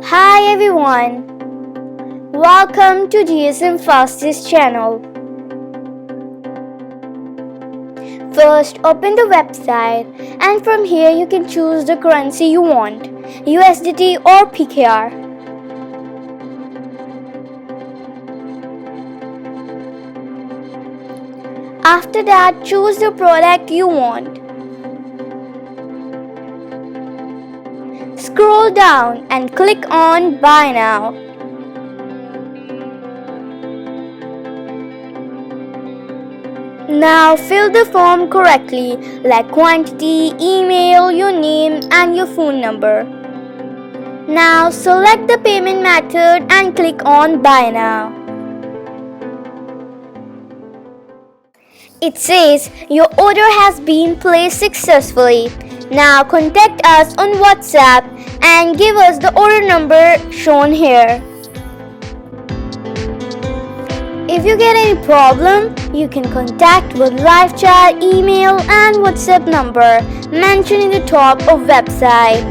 Hi everyone, welcome to Gsmfastest channel. First, open the website and from here you can choose the currency you want, USDT or PKR. After that, choose the product you want. Scroll down and click on Buy Now. Now fill the form correctly like quantity, email, your name and your phone number. Now select the payment method and click on Buy Now. It says your order has been placed successfully. Now contact us on WhatsApp and give us the order number shown here. If you get any problem, you can contact with live chat, email and WhatsApp number mentioned in the top of website.